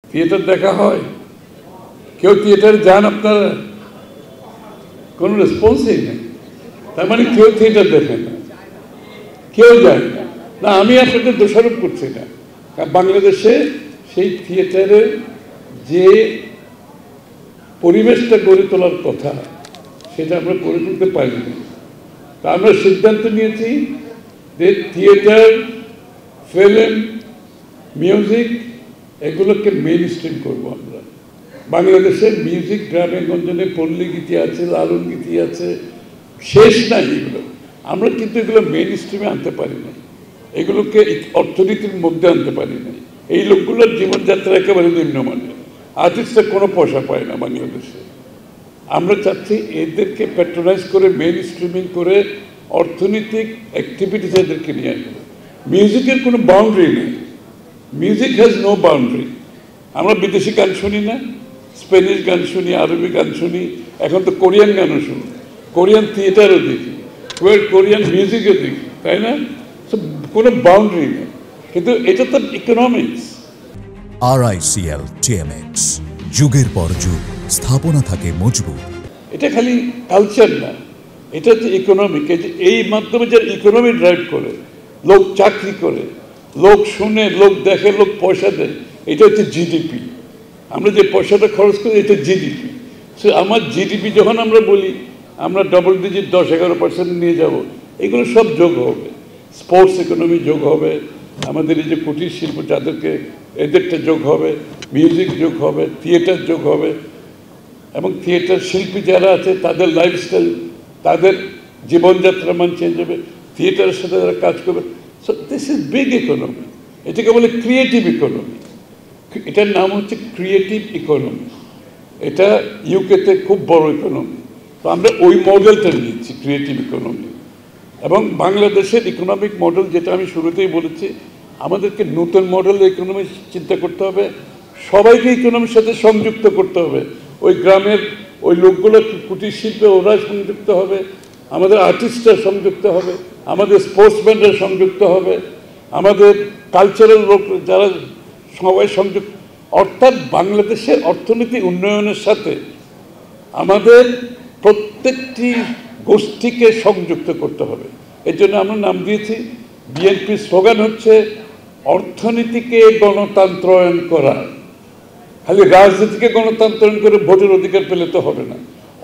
Theatre দেখা হয়? কেউ থিয়েটারে যান আপনারা? কোনো রেসপন্সই নেই। তার মানে কেউ থিয়েটার দেখেন না, কেউ যায় না। না, আমি আপনাদের দোষারোপ করছি না। বাংলাদেশে সেই থিয়েটারের যে পরিবেশটা গড়ে তোলার কথা সেটা আমরা গড়ে তুলতে পারিনি। তা আমরা সিদ্ধান্ত নিয়েছি যে থিয়েটার, ফিল্ম, মিউজিক এগুলোকে মেইন স্ট্রিম করবো আমরা। বাংলাদেশের মিউজিক গ্রামে গঞ্জনে পল্লী গীতি আছে, লালন গীতি আছে, শেষ নাই এগুলো। আমরা কিন্তু এগুলো মেইন স্ট্রিমে আনতে পারি না, এগুলোকে অর্থনীতির মধ্যে আনতে পারি না। এই লোকগুলোর জীবনযাত্রা একেবারে নিম্নমানের, আর্টিস্টরা কোনো পয়সা পায় না বাংলাদেশে। আমরা চাচ্ছি এদেরকে প্যাট্রোনাইজ করে মেইন স্ট্রিমিং করে অর্থনৈতিক অ্যাক্টিভিটিস এদেরকে নিয়ে আসবো। মিউজিকের কোনো বাউন্ডারি নেই, মিউজিক হ্যাজ নো বাউন্ডারি। আমরা বিদেশি গান শুনি না, স্প্যানিশ গান শুনি, আরবি গান শুনি, এখন তো কোরিয়ান গানও শুনি, কোরিয়ান থিয়েটারও দেখি, কোরিয়ান মিউজিকও দেখি, তাই না? কোনো বাউন্ডারি নেই, কিন্তু এটা তো ইকোনমিক্স। RICL TMX, যুগের পর যুগ স্থাপনা থাকে মজবুত। এটা খালি কালচার না, এটা হচ্ছে ইকোনমিক। এই মাধ্যমে যারা ইকোনমি ড্রাইভ করে, লোক চাকরি করে, লোক শুনে, লোক দেখে, লোক পয়সা দেয়, এটা হচ্ছে জিডিপি। আমরা যে পয়সাটা খরচ করি এটা জিডিপি। সো আমার জিডিপি যখন আমরা বলি আমরা ডবল ডিজিট 10-11% নিয়ে যাব, এগুলো সব যোগ হবে। স্পোর্টস ইকোনমি যোগ হবে, আমাদের এই যে কুটির শিল্প যাদেরকে, এদেরটা যোগ হবে, মিউজিক যোগ হবে, থিয়েটার যোগ হবে, এবং থিয়েটার শিল্পী যারা আছে তাদের লাইফস্টাইল, তাদের জীবনযাত্রার মান চেঞ্জ হবে, থিয়েটারের সাথে যারা কাজ করবে। So this is big economy, এটাকে বলে ক্রিয়েটিভ ইকোনমি। এটার নাম হচ্ছে ক্রিয়েটিভ ইকোনমি। এটা ইউকেতে খুব বড় ইকোনমি। তো আমরা ওই মডেলটা নিচ্ছি, ক্রিয়েটিভ ইকোনমি। এবং বাংলাদেশের ইকোনমিক মডেল, যেটা আমি শুরুতেই বলেছি, আমাদেরকে নতুন মডেল ইকোনমি চিন্তা করতে হবে, সবাইকে ইকোনমির সাথে সংযুক্ত করতে হবে। ওই গ্রামের ওই লোকগুলো কুটির শিল্পে ওরা সংযুক্ত হবে, আমাদের আর্টিস্টরা সংযুক্ত হবে, আমাদের স্পোর্টসম্যানরা সংযুক্ত হবে, আমাদের কালচারাল লোক যারা সবাই সংযুক্ত। অর্থাৎ বাংলাদেশের অর্থনীতি উন্নয়নের সাথে আমাদের প্রত্যেকটি গোষ্ঠীকে সংযুক্ত করতে হবে। এর জন্য আমরা নাম দিয়েছি, বিএনপির স্লোগান হচ্ছে অর্থনীতিকে গণতন্ত্রায়ন করা। খালি রাজনীতিকে গণতন্ত্রায়ন করে ভোটের অধিকার পেলে তো হবে না।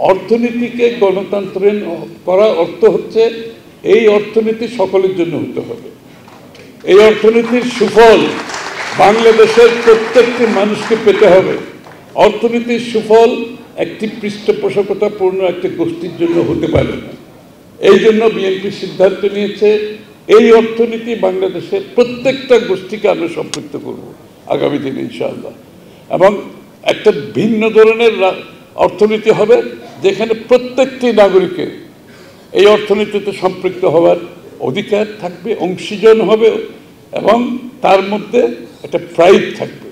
অর্থনীতিকে গণতন্ত্রায়ন করা অর্থ হচ্ছে এই অর্থনীতি সকলের জন্য হতে হবে। এই অর্থনীতির সুফল বাংলাদেশের প্রত্যেকটি মানুষকে পেতে হবে। অর্থনীতির সুফল একটি পৃষ্ঠপোষকতাপূর্ণ একটি গোষ্ঠীর জন্য হতে পারে না। এই জন্য বিএনপি সিদ্ধান্ত নিয়েছে এই অর্থনীতি বাংলাদেশের প্রত্যেকটা গোষ্ঠীকে আমরা সম্পৃক্ত করব আগামী দিনে ইনশাআল্লাহ। এবং একটা ভিন্ন ধরনের অর্থনীতি হবে যেখানে প্রত্যেকটি নাগরিকের এই অর্থনীতিতে সম্পৃক্ত হওয়ার অধিকার থাকবে, অংশীজন হবে, এবং তার মধ্যে একটা প্রাইড থাকবে।